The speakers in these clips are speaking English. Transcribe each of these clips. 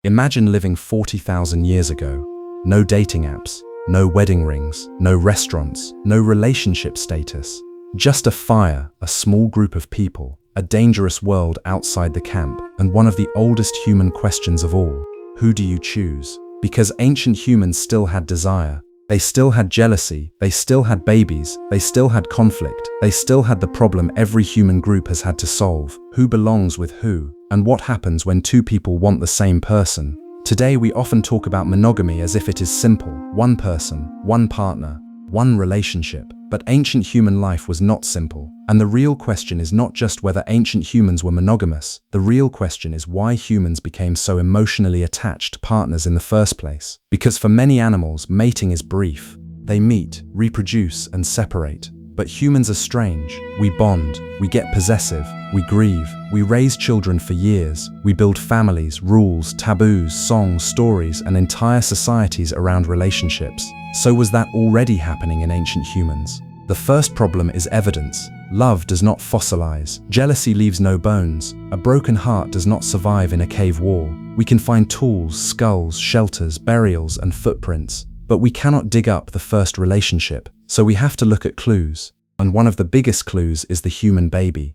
Imagine living 40,000 years ago. No dating apps, no wedding rings, no restaurants, no relationship status. Just a fire, a small group of people, a dangerous world outside the camp, and one of the oldest human questions of all. Who do you choose? Because ancient humans still had desire. They still had jealousy, they still had babies, they still had conflict, they still had the problem every human group has had to solve. Who belongs with who? And what happens when two people want the same person? Today we often talk about monogamy as if it is simple. One person, one partner, one relationship. But ancient human life was not simple. And the real question is not just whether ancient humans were monogamous. The real question is why humans became so emotionally attached to partners in the first place. Because for many animals, mating is brief. They meet, reproduce, and separate. But humans are strange. We bond, we get possessive, we grieve, we raise children for years, we build families, rules, taboos, songs, stories, and entire societies around relationships. So was that already happening in ancient humans? The first problem is evidence. Love does not fossilize. Jealousy leaves no bones. A broken heart does not survive in a cave wall. We can find tools, skulls, shelters, burials, and footprints. But we cannot dig up the first relationship, so we have to look at clues. And one of the biggest clues is the human baby.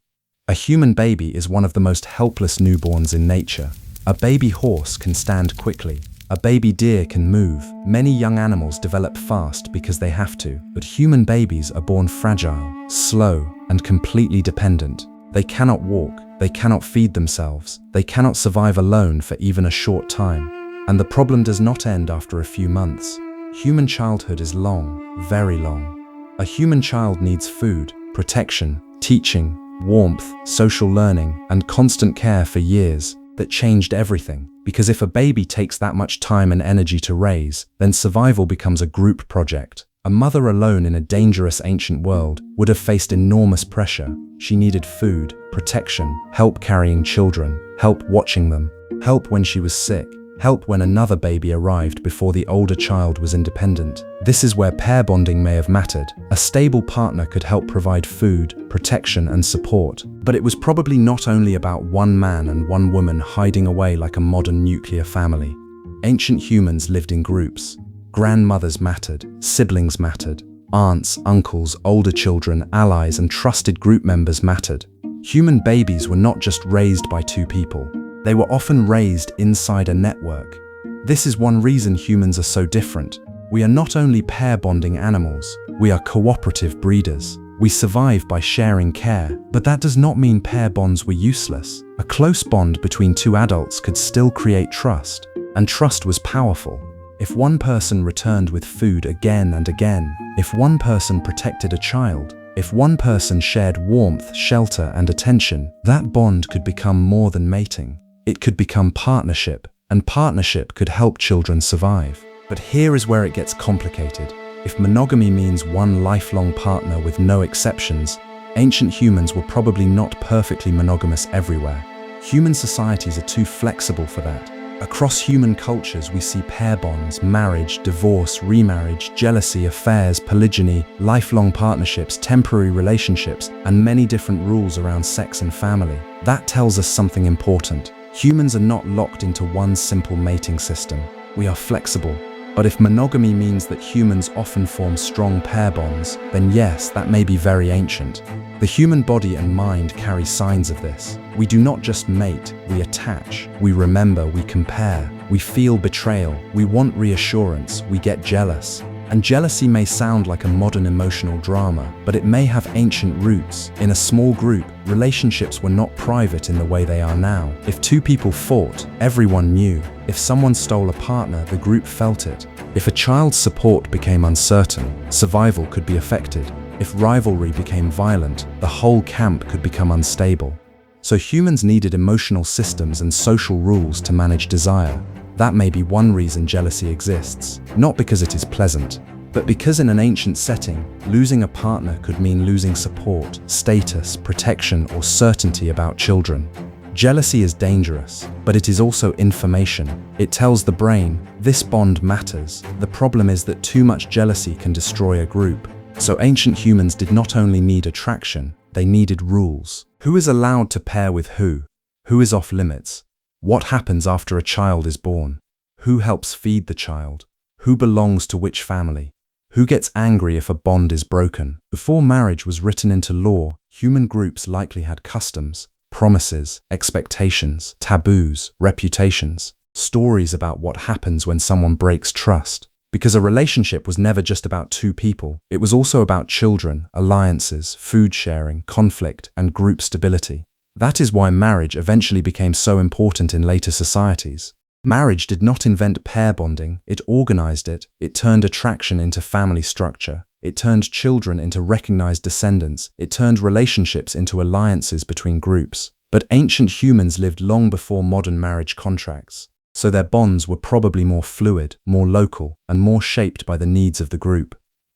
A human baby is one of the most helpless newborns in nature. A baby horse can stand quickly. A baby deer can move. Many young animals develop fast because they have to, but human babies are born fragile, slow, and completely dependent. They cannot walk, they cannot feed themselves, they cannot survive alone for even a short time. And the problem does not end after a few months. Human childhood is long, very long. A human child needs food, protection, teaching, warmth, social learning, and constant care for years. That changed everything. Because if a baby takes that much time and energy to raise, then survival becomes a group project. A mother alone in a dangerous ancient world would have faced enormous pressure. She needed food, protection, help carrying children, help watching them, help when she was sick, help when another baby arrived before the older child was independent. This is where pair bonding may have mattered. A stable partner could help provide food, protection, and support. But it was probably not only about one man and one woman hiding away like a modern nuclear family. Ancient humans lived in groups. Grandmothers mattered, siblings mattered, aunts, uncles, older children, allies, and trusted group members mattered. Human babies were not just raised by two people. They were often raised inside a network. This is one reason humans are so different. We are not only pair bonding animals, we are cooperative breeders. We survive by sharing care, but that does not mean pair bonds were useless. A close bond between two adults could still create trust, and trust was powerful. If one person returned with food again and again, if one person protected a child, if one person shared warmth, shelter, and attention, that bond could become more than mating. It could become partnership, and partnership could help children survive. But here is where it gets complicated. If monogamy means one lifelong partner with no exceptions, ancient humans were probably not perfectly monogamous everywhere. Human societies are too flexible for that. Across human cultures, we see pair bonds, marriage, divorce, remarriage, jealousy, affairs, polygyny, lifelong partnerships, temporary relationships, and many different rules around sex and family. That tells us something important. Humans are not locked into one simple mating system. We are flexible. But if monogamy means that humans often form strong pair bonds, then yes, that may be very ancient. The human body and mind carry signs of this. We do not just mate, we attach, we remember, we compare, we feel betrayal, we want reassurance, we get jealous. And jealousy may sound like a modern emotional drama, but it may have ancient roots. In a small group, relationships were not private in the way they are now. If two people fought, everyone knew. If someone stole a partner, the group felt it. If a child's support became uncertain, survival could be affected. If rivalry became violent, the whole camp could become unstable. So humans needed emotional systems and social rules to manage desire. That may be one reason jealousy exists, not because it is pleasant, but because in an ancient setting, losing a partner could mean losing support, status, protection, or certainty about children. Jealousy is dangerous, but it is also information. It tells the brain, this bond matters. The problem is that too much jealousy can destroy a group. So ancient humans did not only need attraction, they needed rules. Who is allowed to pair with who? Who is off limits? What happens after a child is born? Who helps feed the child? Who belongs to which family? Who gets angry if a bond is broken? Before marriage was written into law, human groups likely had customs, promises, expectations, taboos, reputations, stories about what happens when someone breaks trust. Because a relationship was never just about two people, it was also about children, alliances, food sharing, conflict, and group stability. That is why marriage eventually became so important in later societies. Marriage did not invent pair bonding, it organized it. It turned attraction into family structure. It turned children into recognized descendants. It turned relationships into alliances between groups. But ancient humans lived long before modern marriage contracts, so their bonds were probably more fluid, more local, and more shaped by the needs of the group.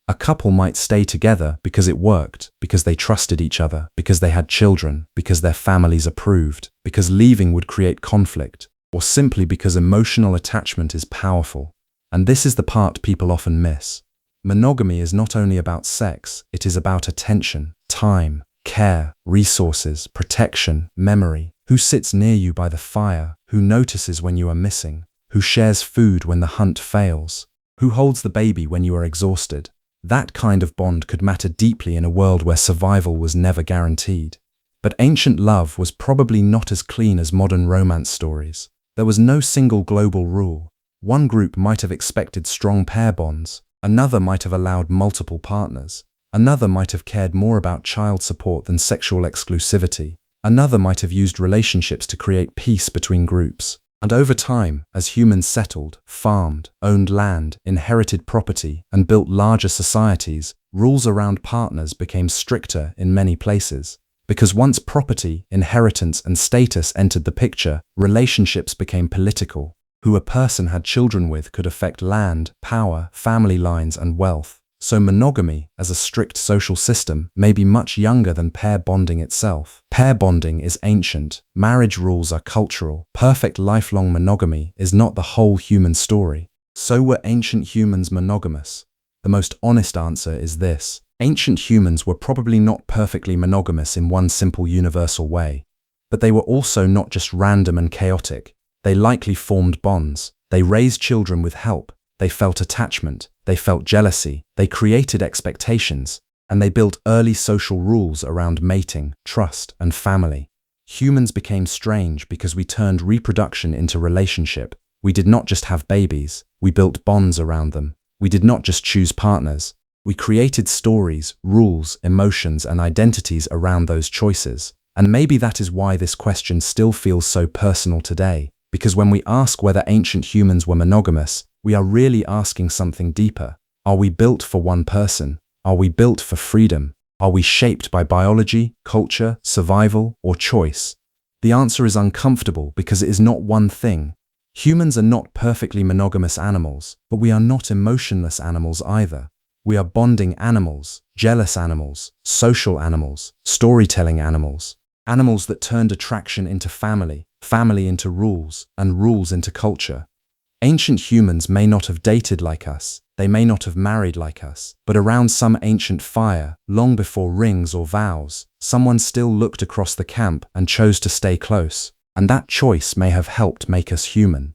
A couple might stay together because it worked, because they trusted each other, because they had children, because their families approved, because leaving would create conflict, or simply because emotional attachment is powerful. And this is the part people often miss. Monogamy is not only about sex, it is about attention, time, care, resources, protection, memory. Who sits near you by the fire? Who notices when you are missing? Who shares food when the hunt fails? Who holds the baby when you are exhausted? That kind of bond could matter deeply in a world where survival was never guaranteed. But ancient love was probably not as clean as modern romance stories. There was no single global rule. One group might have expected strong pair bonds, another might have allowed multiple partners, another might have cared more about child support than sexual exclusivity, another might have used relationships to create peace between groups. And over time, as humans settled, farmed, owned land, inherited property, and built larger societies, rules around partners became stricter in many places. Because once property, inheritance, and status entered the picture, relationships became political. Who a person had children with could affect land, power, family lines, and wealth. So monogamy, as a strict social system, may be much younger than pair bonding itself. Pair bonding is ancient, marriage rules are cultural, perfect lifelong monogamy is not the whole human story. So were ancient humans monogamous? The most honest answer is this. Ancient humans were probably not perfectly monogamous in one simple universal way. But they were also not just random and chaotic. They likely formed bonds. They raised children with help. They felt attachment. They felt jealousy. They created expectations. And they built early social rules around mating, trust, and family. Humans became strange because we turned reproduction into relationship. We did not just have babies. We built bonds around them. We did not just choose partners. We created stories, rules, emotions, and identities around those choices. And maybe that is why this question still feels so personal today. Because when we ask whether ancient humans were monogamous, we are really asking something deeper. Are we built for one person? Are we built for freedom? Are we shaped by biology, culture, survival, or choice? The answer is uncomfortable because it is not one thing. Humans are not perfectly monogamous animals, but we are not emotionless animals either. We are bonding animals, jealous animals, social animals, storytelling animals. Animals that turned attraction into family, family into rules, and rules into culture. Ancient humans may not have dated like us, they may not have married like us, but around some ancient fire, long before rings or vows, someone still looked across the camp and chose to stay close. And that choice may have helped make us human.